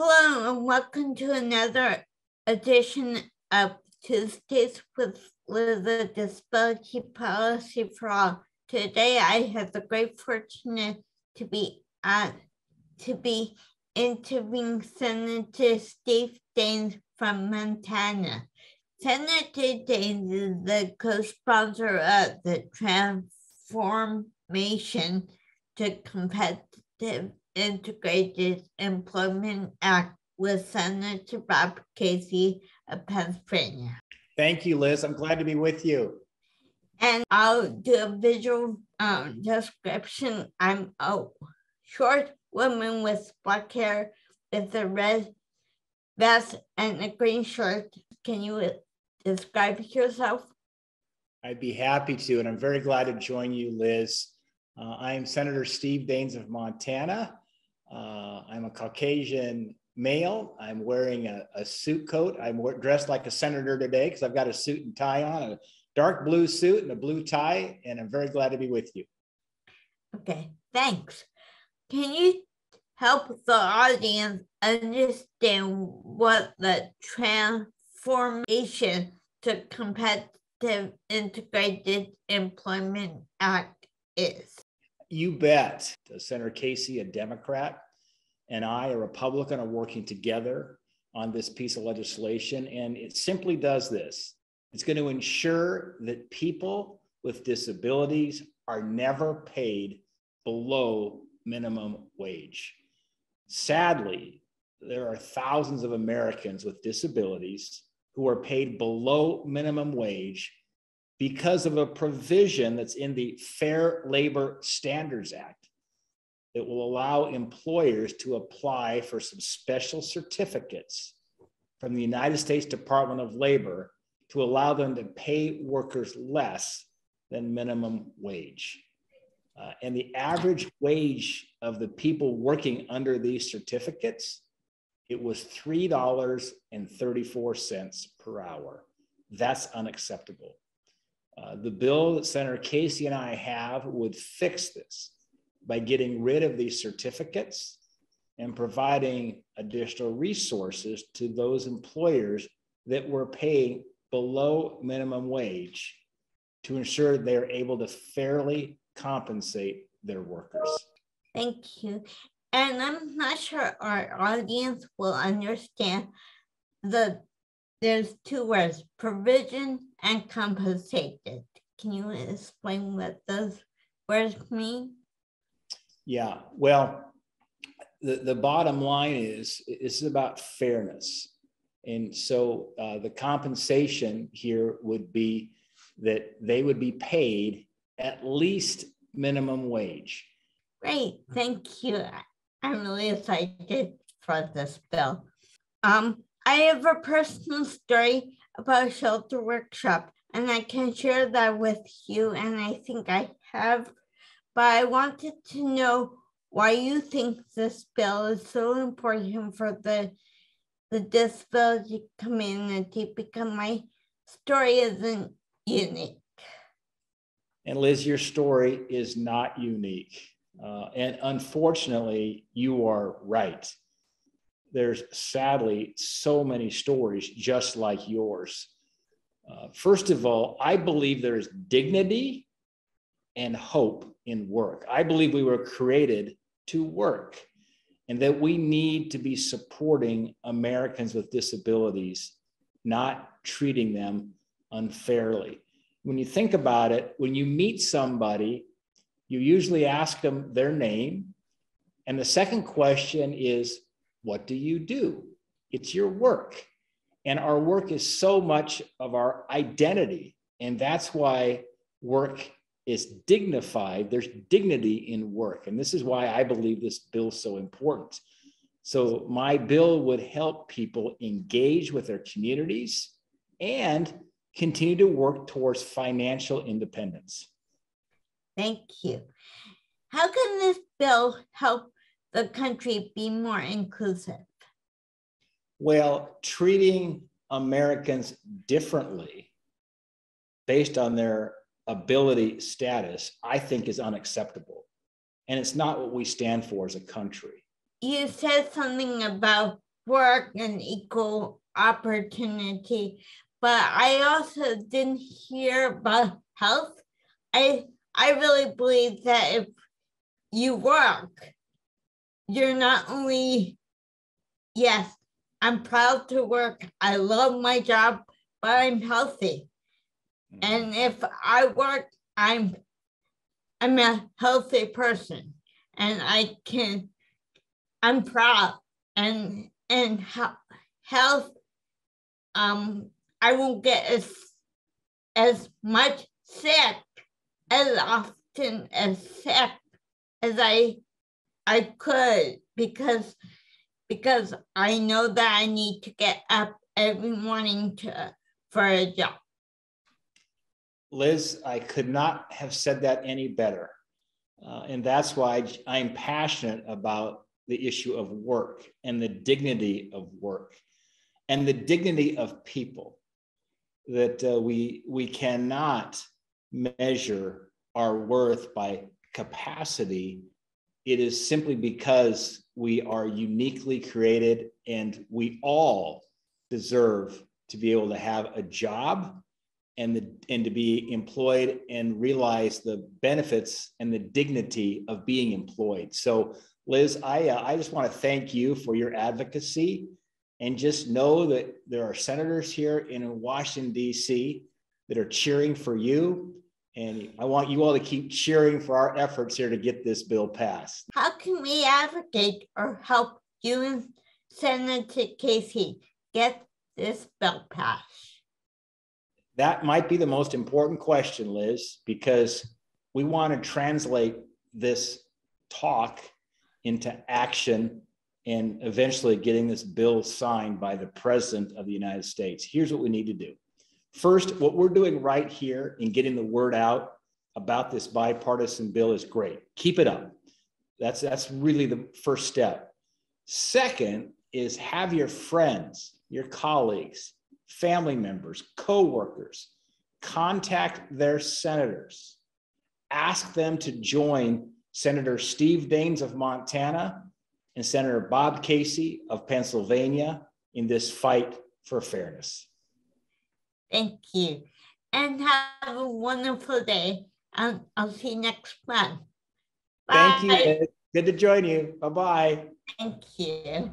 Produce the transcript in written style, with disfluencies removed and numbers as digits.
Hello and welcome to another edition of Tuesdays with Liz, a Disability Policy for All. Today I have the great fortune to be interviewing Senator Steve Daines from Montana. Senator Daines is the co-sponsor of the Transformation to Competitive Integrated Employment Act with Senator Bob Casey of Pennsylvania. Thank you, Liz. I'm glad to be with you. And I'll do a visual description. I'm a short woman with black hair with a red vest and a green shirt. Can you describe yourself? I'd be happy to, and I'm very glad to join you, Liz. I am Senator Steve Daines of Montana. I'm a Caucasian male. I'm wearing a suit coat. I'm dressed like a senator today because I've got a suit and tie on, a dark blue suit and a blue tie, and I'm very glad to be with you. Okay, thanks. Can you help the audience understand what the Transformation to Competitive Integrated Employment Act is? You bet. Senator Casey, a Democrat, and I, a Republican, are working together on this piece of legislation, and it simply does this. It's going to ensure that people with disabilities are never paid below minimum wage. Sadly, there are thousands of Americans with disabilities who are paid below minimum wage because of a provision that's in the Fair Labor Standards Act that will allow employers to apply for some special certificates from the United States Department of Labor to allow them to pay workers less than minimum wage. And the average wage of the people working under these certificates, it was $3.34 per hour. That's unacceptable. The bill that Senator Casey and I have would fix this by getting rid of these certificates and providing additional resources to those employers that were paying below minimum wage to ensure they're able to fairly compensate their workers. Thank you. And I'm not sure our audience will understand there's two words, provision and compensated. Can you explain what those words mean? Yeah, well, the bottom line is it's about fairness. And so the compensation here would be that they would be paid at least minimum wage. Great, thank you. I'm really excited for this bill. I have a personal story about a shelter workshop, and I can share that with you, and I think I have, but I wanted to know why you think this bill is so important for the disability community, because my story isn't unique. And Liz, your story is not unique. And unfortunately, you are right. There's sadly so many stories just like yours. First of all, I believe there is dignity and hope in work. I believe we were created to work and that we need to be supporting Americans with disabilities, not treating them unfairly. When you think about it, when you meet somebody, you usually ask them their name. And the second question is, what do you do? It's your work. And our work is so much of our identity. And that's why work is dignified. There's dignity in work. And this is why I believe this bill is so important. So my bill would help people engage with their communities and continue to work towards financial independence. Thank you. How can this bill help the country be more inclusive? Well, treating Americans differently based on their ability status, I think is unacceptable. And it's not what we stand for as a country. You said something about work and equal opportunity, but I also didn't hear about health. I really believe that if you work, you're not only, yes, I'm proud to work, I love my job, but I'm healthy. And if I work, I'm a healthy person, and I'm proud, and health, I won't get as much sick, as often as sick as I could, because I know that I need to get up every morning for a job. Liz, I could not have said that any better. And that's why I'm passionate about the issue of work and the dignity of work and the dignity of people, that we cannot measure our worth by capacity. It is simply because we are uniquely created, and we all deserve to be able to have a job and to be employed and realize the benefits and the dignity of being employed. So Liz, I just want to thank you for your advocacy, and just know that there are senators here in Washington, D.C. that are cheering for you. And I want you all to keep cheering for our efforts here to get this bill passed. How can we advocate or help you and Senator Casey get this bill passed? That might be the most important question, Liz, because we want to translate this talk into action and eventually getting this bill signed by the President of the United States. Here's what we need to do. First, what we're doing right here in getting the word out about this bipartisan bill is great. Keep it up. That's really the first step. Second is have your friends, your colleagues, family members, co-workers, contact their senators. Ask them to join Senator Steve Daines of Montana and Senator Bob Casey of Pennsylvania in this fight for fairness. Thank you. And have a wonderful day. I'll see you next month. Bye. Thank you, Ed. Good to join you. Bye-bye. Thank you.